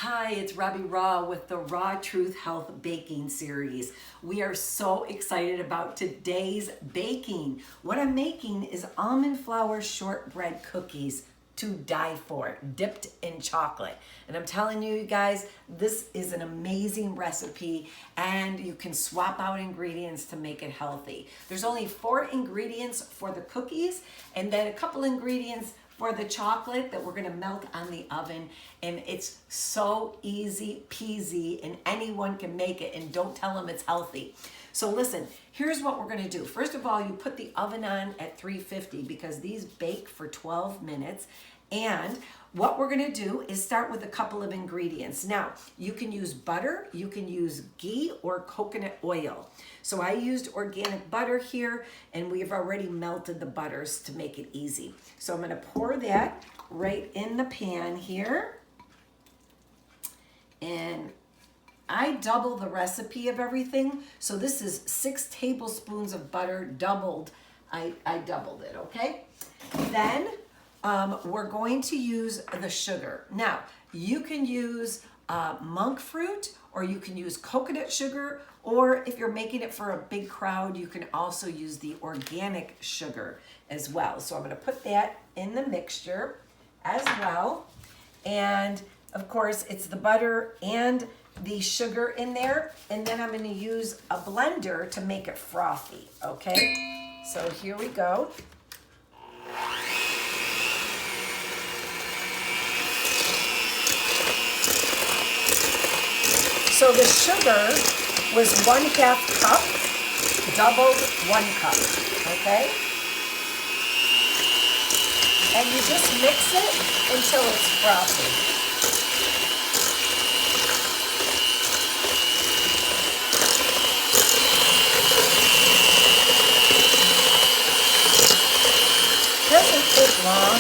Hi, it's Robbie Raw with the Raw Truth Health Baking Series. We are so excited about today's baking. What I'm making is almond flour shortbread cookies to die for, dipped in chocolate. And I'm telling you guys, this is an amazing recipe and you can swap out ingredients to make it healthy. There's only 4 ingredients for the cookies and then a couple ingredients for the chocolate that we're gonna melt on the oven, and it's so easy peasy and anyone can make it, and don't tell them it's healthy. So listen, here's what we're gonna do. First of all, you put the oven on at 350 because these bake for 12 minutes. And what we're gonna do is start with a couple of ingredients. Now, you can use butter, you can use ghee or coconut oil. So I used organic butter here, and we've already melted the butters to make it easy. So I'm gonna pour that right in the pan here. And I double the recipe of everything. So this is 6 tablespoons of butter doubled. I doubled it, okay? Then we're going to use the sugar. Now, you can use monk fruit, or you can use coconut sugar, or if you're making it for a big crowd, you can also use the organic sugar as well. So I'm gonna put that in the mixture as well. And of course, it's the butter and the sugar in there. And then I'm gonna use a blender to make it frothy, okay? So here we go. So the sugar was 1/2 cup, doubled 1 cup, okay? And you just mix it until it's frothy. Doesn't take long.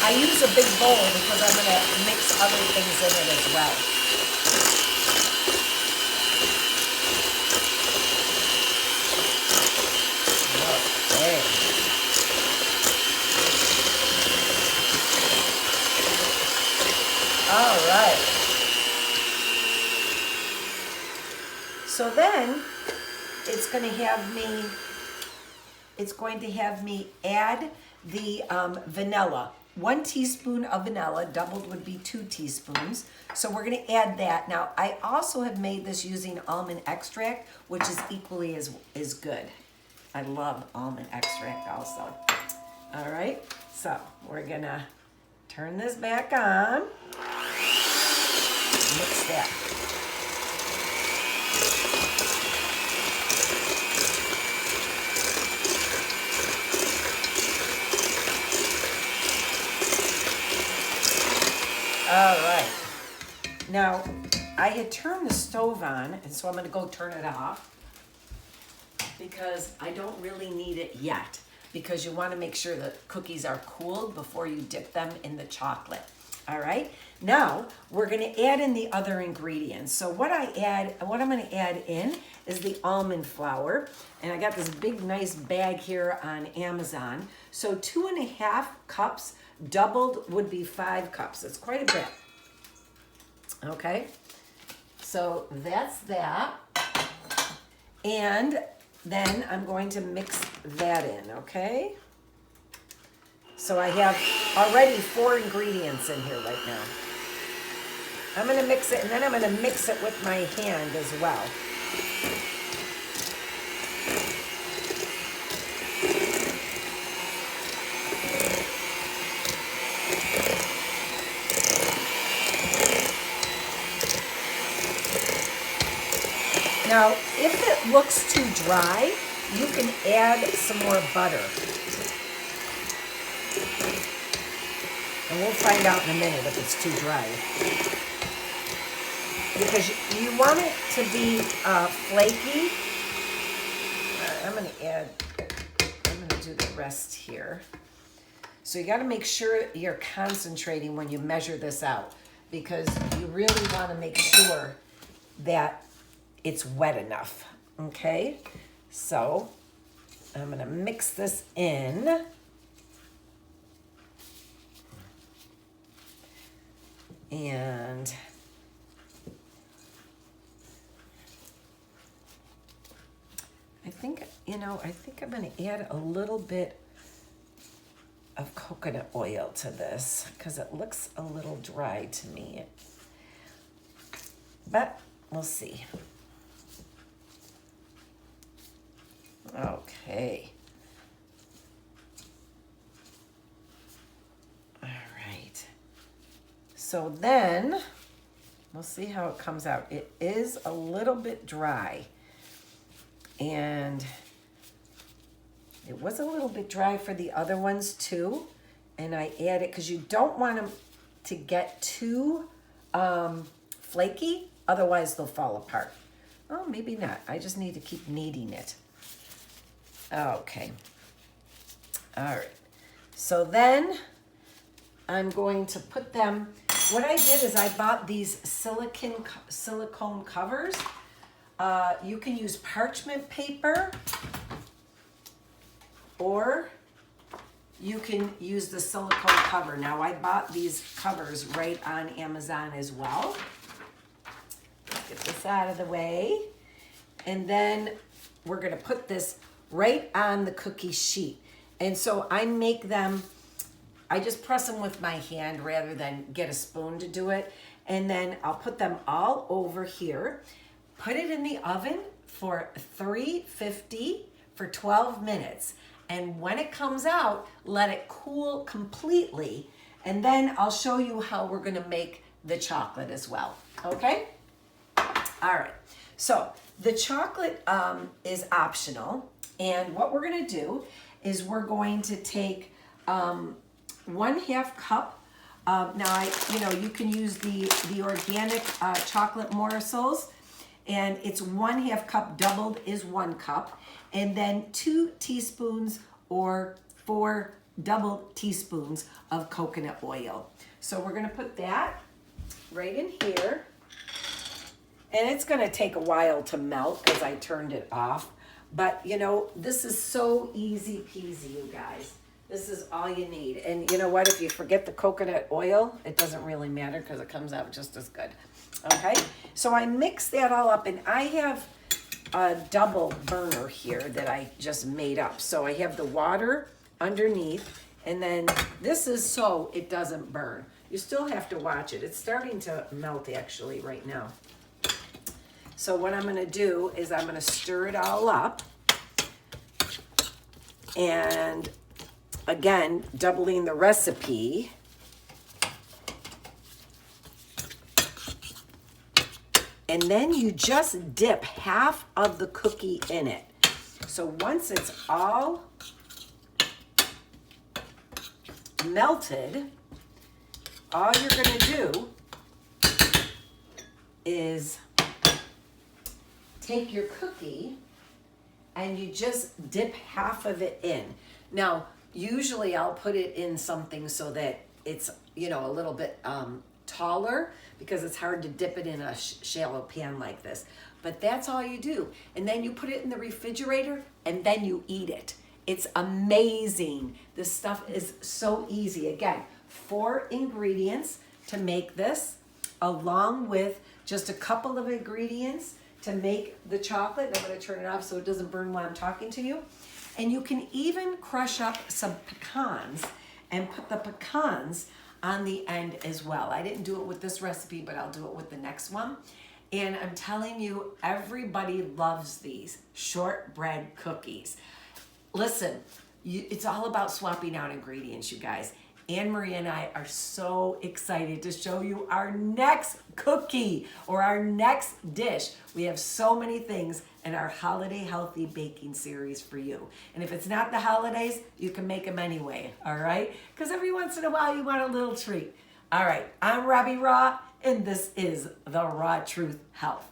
I use a big bowl because I'm gonna mix other things in it as well. Okay. All right. So then it's going to have me add the vanilla. 1 teaspoon of vanilla, doubled would be 2 teaspoons. So we're gonna add that. Now, I also have made this using almond extract, which is equally as good. I love almond extract also. All right, so we're gonna turn this back on. Mix that. All right. Now, I had turned the stove on, and so I'm gonna go turn it off because I don't really need it yet, because you wanna make sure the cookies are cooled before you dip them in the chocolate. All right, now we're gonna add in the other ingredients. So what I'm gonna add in is the almond flour, and I got this big nice bag here on Amazon. So 2.5 cups, doubled would be 5 cups. It's quite a bit. Okay, so that's that. And then I'm going to mix that in, okay? So I have already 4 ingredients in here right now. I'm gonna mix it, and then I'm gonna mix it with my hand as well. Now, if it looks too dry, you can add some more butter. And we'll find out in a minute if it's too dry. Because you want it to be flaky. I'm gonna do the rest here. So you gotta make sure you're concentrating when you measure this out, because you really wanna make sure that it's wet enough, okay? So I'm gonna mix this in. And I think, I think I'm going to add a little bit of coconut oil to this because it looks a little dry to me. But we'll see. Okay. All right. So then we'll see how it comes out. It is a little bit dry. And it was a little bit dry for the other ones too. And I added, because you don't want them to get too flaky, otherwise they'll fall apart. Oh, maybe not. I just need to keep kneading it. Okay. All right. So then I'm going to put them, what I did is I bought these silicone covers. You can use parchment paper, or you can use the silicone cover. Now I bought these covers right on Amazon as well. Let's get this out of the way. And then we're gonna put this right on the cookie sheet. And so I make them, I just press them with my hand rather than get a spoon to do it. And then I'll put them all over here. Put it in the oven for 350 for 12 minutes. And when it comes out, let it cool completely. And then I'll show you how we're gonna make the chocolate as well, okay? All right, so the chocolate is optional. And what we're gonna do is we're going to take 1/2 cup. Now, you can use the organic chocolate morsels, and it's 1/2 cup, doubled is 1 cup, and then 2 teaspoons or 4 double teaspoons of coconut oil. So we're gonna put that right in here, and it's gonna take a while to melt because I turned it off, but this is so easy peasy, you guys. This is all you need. And you know what, if you forget the coconut oil, it doesn't really matter because it comes out just as good. Okay, so I mix that all up, and I have a double burner here that I just made up. So I have the water underneath, and then this is so it doesn't burn. You still have to watch it. It's starting to melt actually right now. So what I'm gonna do is I'm gonna stir it all up, and again, doubling the recipe. And then you just dip half of the cookie in it. So once it's all melted, all you're gonna do is take your cookie and you just dip half of it in. Now, usually I'll put it in something so that it's, a little bit taller, because it's hard to dip it in a shallow pan like this. But that's all you do. And then you put it in the refrigerator, and then you eat it. It's amazing. This stuff is so easy. Again, 4 ingredients to make this, along with just a couple of ingredients to make the chocolate. I'm gonna turn it off so it doesn't burn while I'm talking to you. And you can even crush up some pecans and put the pecans on the end as well. I didn't do it with this recipe, but I'll do it with the next one. And I'm telling you, everybody loves these shortbread cookies. Listen, it's all about swapping out ingredients, you guys. Anne Marie and I are so excited to show you our next cookie or our next dish. We have so many things in our holiday healthy baking series for you. And if it's not the holidays, you can make them anyway, all right? Because every once in a while you want a little treat. All right, I'm Robbie Raw, and this is The Raw Truth Health.